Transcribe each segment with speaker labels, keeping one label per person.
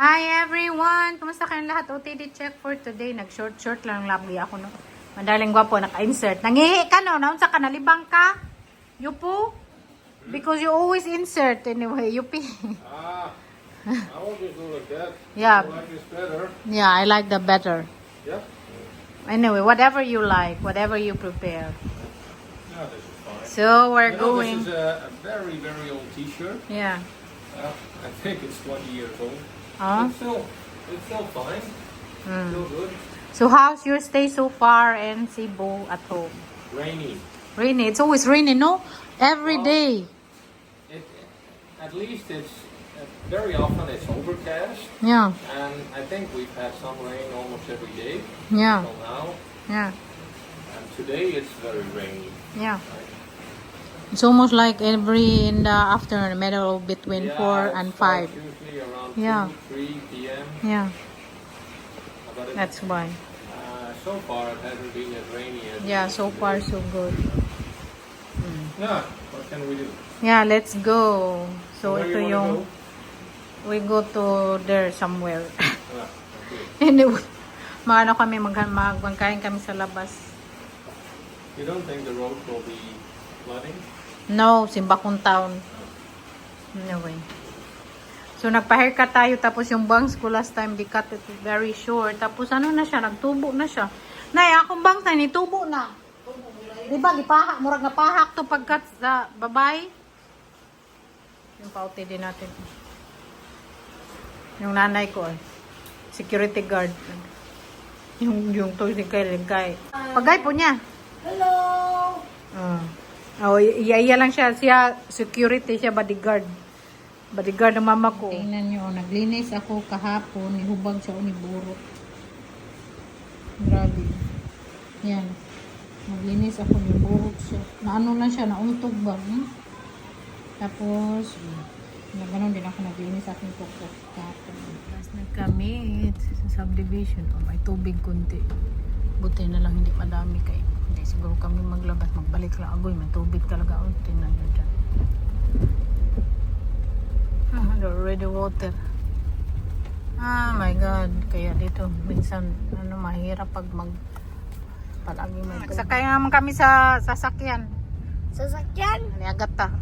Speaker 1: Hi everyone! Kumusta kayong lahat? OTD check for today. Nag-short lang lagi ako. No? Madaling gwapo, naka-insert. Nangihi ka no? Naunsa ka? Nalibang ka? Yupo? Because you always insert anyway. Yupi.
Speaker 2: I always do like that.
Speaker 1: Yeah.
Speaker 2: I like this better.
Speaker 1: Yeah, I like the better.
Speaker 2: Yeah?
Speaker 1: Anyway, whatever you like. Whatever you prepare.
Speaker 2: Yeah, this is fine.
Speaker 1: So, we're going.
Speaker 2: This is a very, very old t-shirt.
Speaker 1: Yeah.
Speaker 2: I think it's 20 years old.
Speaker 1: Huh?
Speaker 2: It's still fine. Still good.
Speaker 1: So, how's your stay so far in Cebu at home?
Speaker 2: Rainy.
Speaker 1: Rainy. It's always rainy, no? Every day.
Speaker 2: At least it's very often it's overcast.
Speaker 1: Yeah.
Speaker 2: And I think we've had some rain almost every day
Speaker 1: Yeah.
Speaker 2: until now.
Speaker 1: Yeah.
Speaker 2: And today it's very rainy.
Speaker 1: Yeah.
Speaker 2: Right?
Speaker 1: It's almost like every in the afternoon, middle between 4 and 5.
Speaker 2: Usually around
Speaker 1: Yeah.
Speaker 2: 2, 3 p.m.
Speaker 1: Yeah,
Speaker 2: But
Speaker 1: that's why.
Speaker 2: so far it hasn't been as rainy as
Speaker 1: Yeah, so far so good.
Speaker 2: Yeah, what can we do?
Speaker 1: Yeah, let's go. So
Speaker 2: Where
Speaker 1: ito
Speaker 2: you wanna
Speaker 1: yung
Speaker 2: go?
Speaker 1: we go to there somewhere.
Speaker 2: Okay.
Speaker 1: Anyway, maano kami magkain kami sa labas.
Speaker 2: You don't think the road will be flooding?
Speaker 1: No, Simbakong Town. Anyway. So nagpa-haircut tayo tapos yung bangs ko last time we cut it very short. Tapos ano na siya, nagtubo na siya. Nay, akong bangs na nitubo na. Di ba, gipahak, murag na pahak to pagkat sa babae. Yung pauti din natin. Yung nanay ko, security guard. Yung to si Ligay. Pagay po niya.
Speaker 3: Hello!
Speaker 1: Oh, iya lang siya. Siya, security siya, bodyguard. Bodyguard ng mama ko. Tingnan nyo, naglinis ako kahapon. Nihubag siya o niburot. Grabe. Yan. Naglinis ako, niburot siya. Naano lang siya, nauntog ba? Tapos, gano'n din ako naglinis akong tuktok kahapon. Tapos nagkami sa subdivision. Oh, may tubig kunti. Buti na lang hindi madami kayo. Hindi siguro kami maglabas. Magbalik lang. Agoy, may tubig talaga. Oh, tingnan nyo dyan. Already water. Ah, my God. Kaya dito, minsan, mahirap pag palagi may tubig. Sakay naman kami sa sasakyan.
Speaker 3: Sasakyan?
Speaker 1: Niagat ta.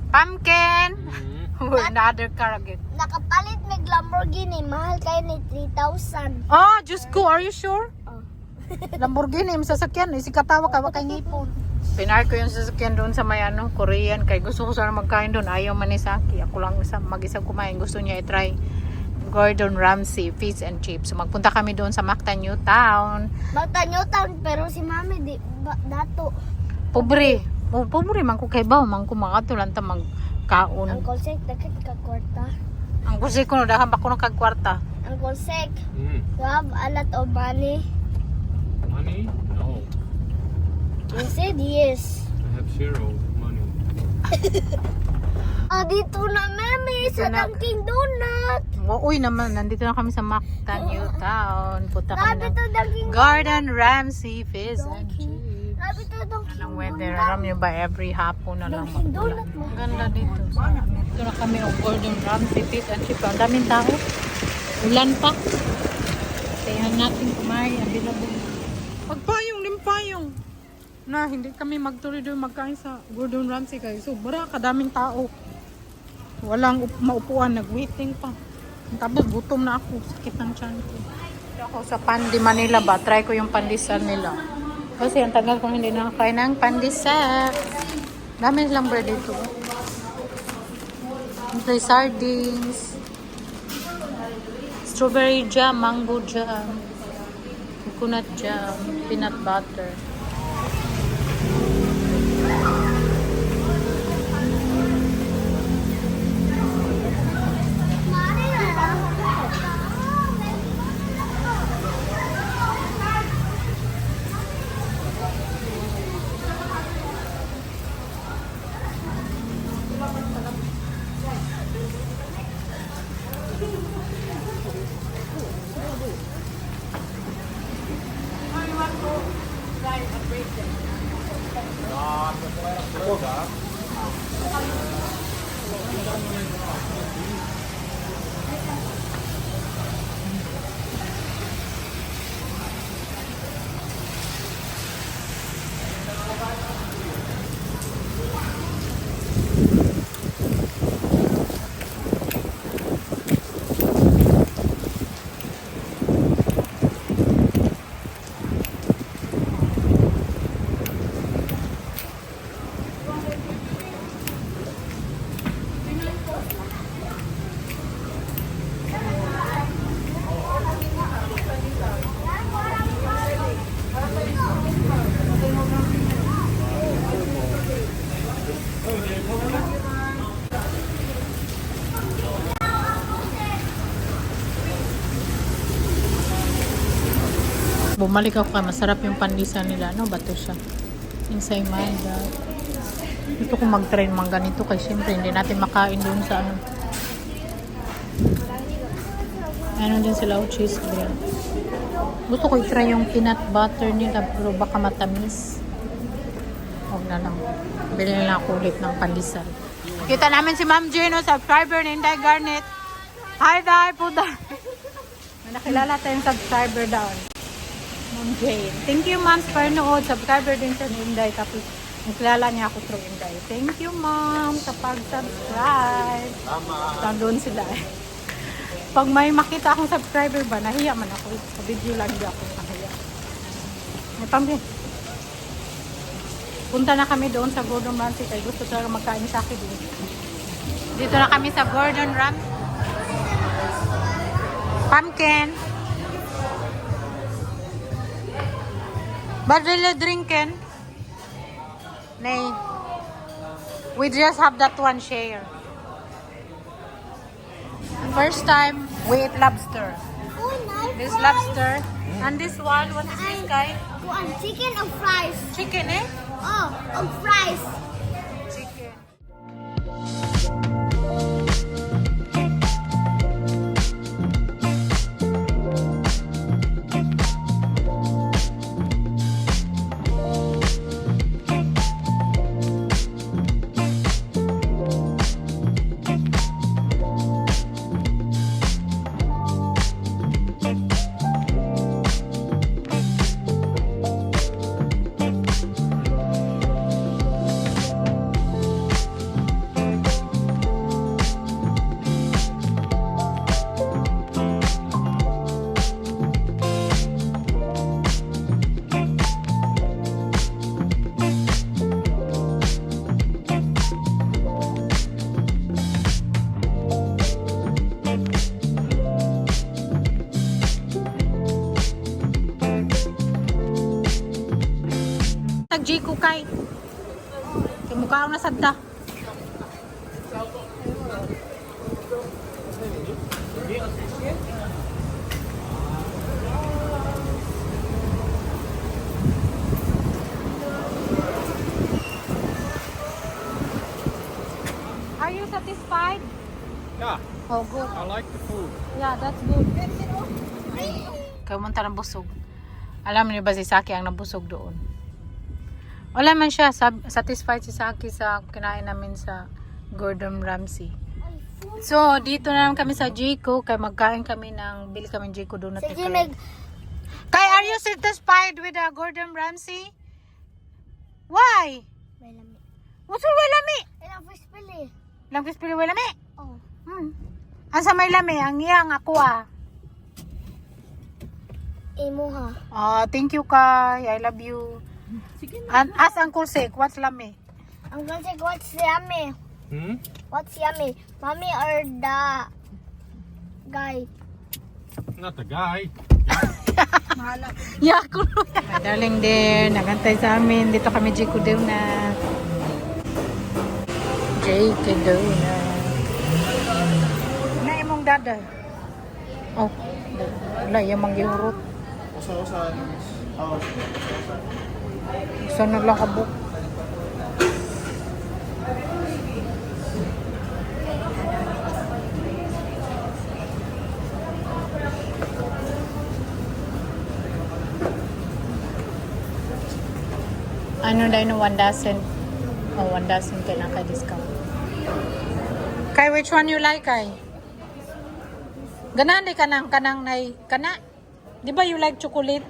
Speaker 1: Pumpkin! Another car again.
Speaker 3: Nakapalit may Lamborghini. Mahal kayo ni 3,000.
Speaker 1: Oh, Diyos ko, are you sure?
Speaker 3: Oh.
Speaker 1: Lamborghini, yung sasakyan. Si katawa ka, kay ngipon. Pinar ko yung sasakyan doon sa may Korean. Kaya gusto ko sana magkain doon. Ayaw man ni Saki. Ako lang mag-isang kumain. Gusto niya i-try Gordon Ramsay Fish and Chips. So magpunta kami doon sa Mactan New Town.
Speaker 3: Mactan New Town, pero si Mami di dato.
Speaker 1: Pobre. Oh, pobre man ko kay baw. Man ko makatulan ta magkaon.
Speaker 3: Uncle Sek, dakit ka kwarta.
Speaker 1: Ang gusto ko, dahan pa ko ng kagkwarta.
Speaker 3: Uncle Sek, you have a lot of money.
Speaker 2: Money? No.
Speaker 3: You said yes.
Speaker 2: I have zero money.
Speaker 3: Dito na, Mami, sa
Speaker 1: Dito na.
Speaker 3: Dunkin' Donut.
Speaker 1: Uy naman, nandito na kami sa Mactan New Town. Punta kami
Speaker 3: Labi
Speaker 1: ng
Speaker 3: to Dunkin'
Speaker 1: Gordon Ramsay Fish and
Speaker 3: Donkey.
Speaker 1: Chips.
Speaker 3: Labi to Dunkin'
Speaker 1: Anong weather? Alam niyo ba, every hapon na lang
Speaker 3: Dunkin'
Speaker 1: magulan.
Speaker 3: Donut mo.
Speaker 1: Ang ganda dito. Dito na kami ng Gordon Ramsay Fish and Chips. Ang daming tao. Ulan pa. Tingnan natin kumain. Available. Pagpayong, limpayong. Na, hindi kami magtuloy doon magkain sa Gordon Ramsay kayo. Sobra, kadaming tao. Walang maupuan, nag-waiting pa. Tapos gutom na ako, sakit ng tiyan ko. Ako sa Pandi Manila ba, try ko yung pandesal nila. Kasi ang tagal kong hindi nakakain ng pandesal. Dami lang bread dito. Ito sardines, strawberry jam, mango jam, coconut jam, peanut butter. Bumalik ako kay masarap yung pandesal nila. Ano ba to siya? Ensaymada. Gusto ko mag-try ng mga ganito kasi syempre hindi natin makain doon sa ano. Ano din sila o cheese bread. Gusto ko i-try yung peanut butter nila pero baka matamis. Huwag na lang. Bili na lang ako ulit ng pandesal. Kita namin si Ma'am Jane, subscriber ni Inday Garnet. Hi, Day! Puda! May nakilala tayong subscriber down. Ma'am Jane. Thank you, Ma'am, sa panood. Subscriber din siya ni Inday. Tapos, nakilala niya ako through Inday. Thank you, Ma'am, sa pag-subscribe. Nandun sila eh. Pag may makita akong subscriber ba, nahiya man ako. Sa video lang di ako nahiya. May pambin. Punta na kami doon sa Gordon Ramsay. Kaya gusto talaga magkain sa akin doon. Dito na kami sa Gordon Ramsay. Pumpkin. But really drinking? Nay. We just have that one share. First time we eat lobster.
Speaker 3: Oh, nice.
Speaker 1: This lobster. And this one, what is this guy?
Speaker 3: One chicken or fries?
Speaker 1: Chicken, eh?
Speaker 3: Oh, fries.
Speaker 1: Chicken. Tag-J ko kay. Kay mukha akong nasagda. Are you satisfied?
Speaker 2: Yeah,
Speaker 1: Oh, good.
Speaker 2: I like the food.
Speaker 1: Yeah, that's good. Kayo munta ng busog. Alam niyo ba si Saki ang nabusog doon? Wala man siya. Satisfied si Saki sa kinain namin sa Gordon Ramsay. So, dito na lang kami sa Jiko. Kaya magkain kami ng, bili kami ng Jiko donut.
Speaker 3: Sige, Meg.
Speaker 1: Kay, are you satisfied with the Gordon Ramsay? Why?
Speaker 3: May lami.
Speaker 1: What's wala lami?
Speaker 3: Ilang fish pili.
Speaker 1: Lang pispili wala lami.
Speaker 3: Oh.
Speaker 1: Ang sa may lami, ang iyang ako ah.
Speaker 3: Imo ha.
Speaker 1: Thank you Kai. I love you. And ask Uncle Sek, what's lami?
Speaker 3: I'm gonna say what's yummy? What's yummy? Mommy or the guy?
Speaker 2: Not the guy.
Speaker 1: Yako. Darling din, nagantay sa amin. Dito kami Jiko Donut. Jiko Donut. Na imong dada. Oh, wala yung manggihurot. Gusto na lang kabuk. Ano dahil no 1 dozen? Oh, 1 dozen kaya naka-discount. Kay, which one you like, Kay? Ganan di kanang nay kana. Di ba you like chocolate?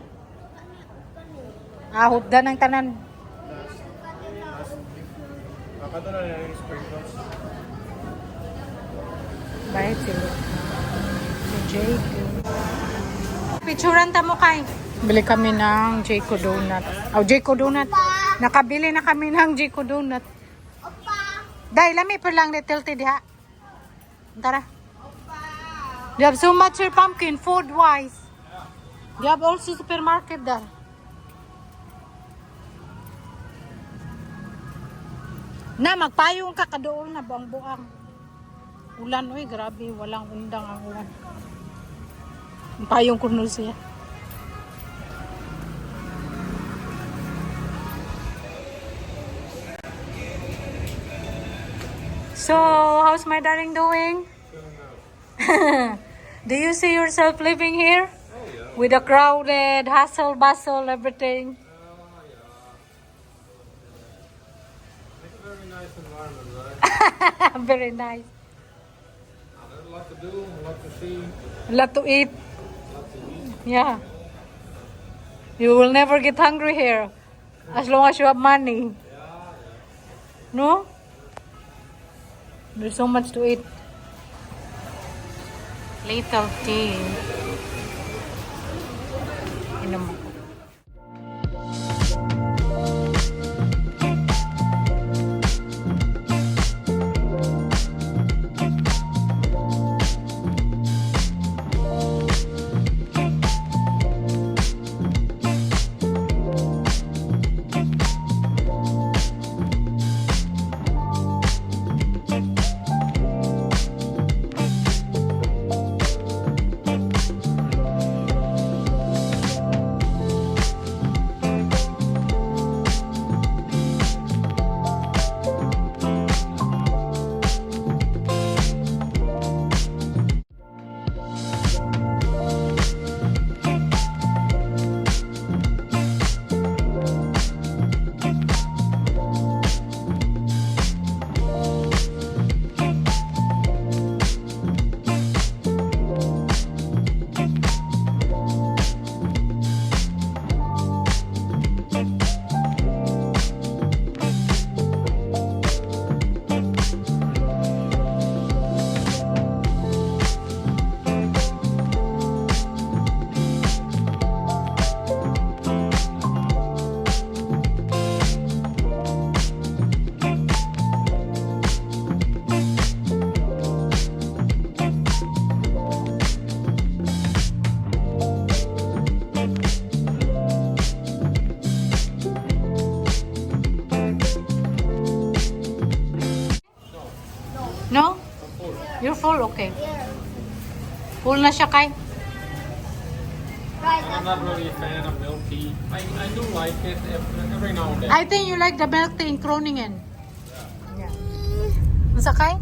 Speaker 1: Hudda ng tanan. Bahit sila. Si Jake. Picturean ta mo, Kay. Bili kami ng Jiko Donut. Jiko Donut. Nakabili na kami ng Jiko Donut. Dahil lami pa lang little ti diha. Tara. They have so much here pumpkin food wise. They have also supermarket there. Na magpayong ka kadoon na buang-buang. Ulan oy, grabe, walang undang ang ulan. Payong kuno siya. So, how's my darling doing? Do you see yourself living here?
Speaker 2: Oh yeah.
Speaker 1: With a crowded, hustle, bustle, everything?
Speaker 2: Oh yeah. It's a very nice environment, right?
Speaker 1: Very nice.
Speaker 2: There's a lot to do, a lot to see,
Speaker 1: A lot to eat.
Speaker 2: a lot to eat.
Speaker 1: Yeah. You will never get hungry here. As long as you have money. No? There's so much to eat. Little tea. Inom ako. No? You're full? Okay.
Speaker 3: Here.
Speaker 1: Full na siya, Kai?
Speaker 3: Right.
Speaker 2: I'm not really a fan of milk tea. I do like it every now and then.
Speaker 1: I think you like the milk tea in Groningen. Yeah. Masa, Kai?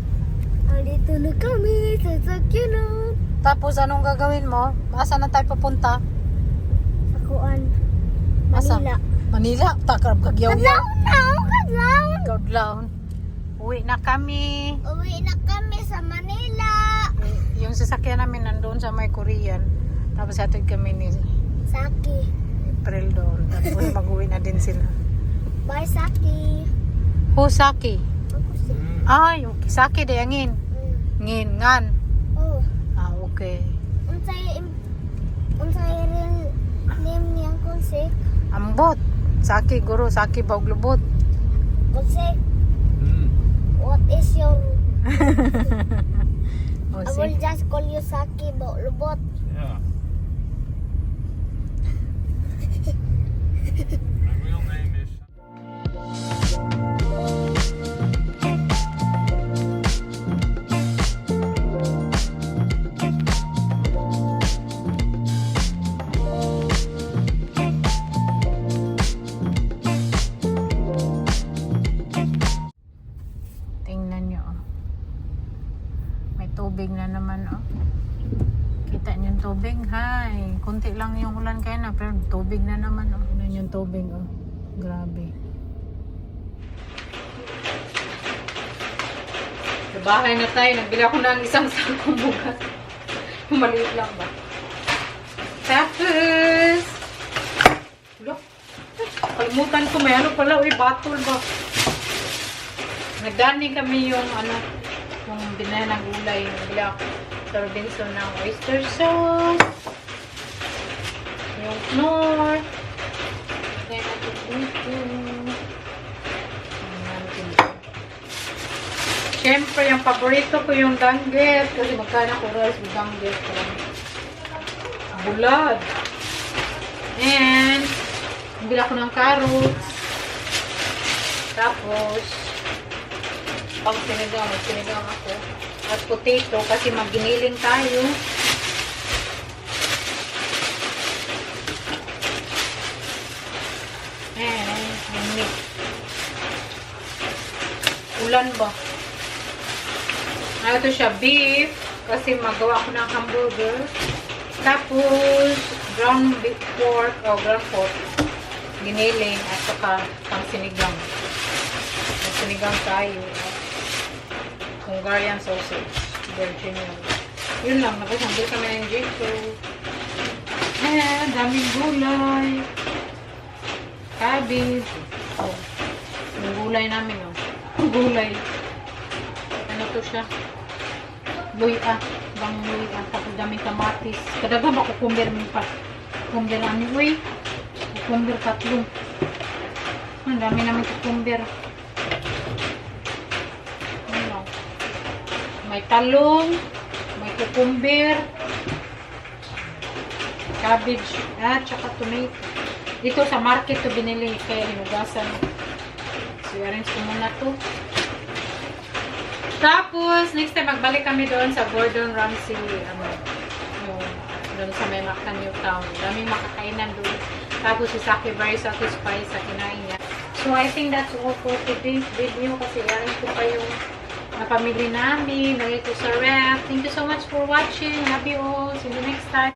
Speaker 3: Dito na kami sa sakyanan.
Speaker 1: Tapos, anong gagawin mo? Asa na tayo papunta?
Speaker 3: Sakuan.
Speaker 1: Asa?
Speaker 3: Manila.
Speaker 1: Manila? Takarap kagyaw-yaw.
Speaker 3: Kadlaw.
Speaker 1: Godlaon. Uwi na kami.
Speaker 3: Uwi na kami sa Manila.
Speaker 1: Yung sasakyan namin nandoon sa may Korean. Tapos hatid kami ni
Speaker 3: Saki.
Speaker 1: April doon. Tapos mag-uwi na din sila.
Speaker 3: Bye, Saki.
Speaker 1: Hosaki.
Speaker 3: Ako si...
Speaker 1: Ay, okay. Saki de angin. Ngin, ngan.
Speaker 3: Oh.
Speaker 1: Ah, okay.
Speaker 3: Unsay real name niyang konsek?
Speaker 1: Ambot. Saki, guro. Saki, baog lubot.
Speaker 3: Konsek,
Speaker 2: Mm.
Speaker 3: what is your...
Speaker 1: O,
Speaker 3: I will
Speaker 1: see?
Speaker 3: just call you Saki, Lubot.
Speaker 2: Yeah. My real name is.
Speaker 1: Tingnan nyo, oh. May tubig na naman, oh. Kita nyo yung tubig? Hi. Kunti lang yung ulan kayo na, pero tubig na naman, oh. Ano yung tubig, oh. Grabe. Sa bahay na tayo. Nagbili ako ng isang sakong bukas. Maliit lang ba? Tapos, look. Kalimutan ko, may ano pala, uy, batol ba? Nagdani kami yung ano, yung binaya ng gulay. Nagbili ako sa Robinson ng oyster sauce. Yung knorr. Then natin dito. Siyempre, yung paborito ko yung danggit. Kasi magkana ko rice with danggit. Bulad. And, nagbili ako ng carrots. Tapos, pag sinigang ako. At potato kasi maginiling tayo. And meat. Ulan ba? Ito siya, beef. Kasi magawa ko ng hamburger. Tapos, ground beef pork o ground pork. Giniling at saka pang sinigang. Ang sinigang tayo. Hungarian sausage. Virginia. Yun lang. Nagsasambil kami ng jiko. Daming gulay. Cabbage. Oh. Yung gulay namin, oh. Gulay. Ano to siya? Luya. Bang luya. Tapos daming kamatis. Kadaga ba kukumber mo pa? Kukumber namin. Uy. Kukumber 3. Ang dami namin kukumber. Ano? May talong. May kukumber. Cabbage. Tsaka tomato. Dito sa market to binili. Kaya hinugasan. So, i-arrange ko muna to. Tapos, next time, magbalik kami doon sa Gordon Ramsay, doon sa may Mactan New Town. Daming makakainan doon. Tapos, si Saki very satisfied sa kinain niya. So, I think that's all for today's video kasi i-arrange ko pa yung napamili namin. Nalito sa ref. Thank you so much for watching. Love you all. See you next time.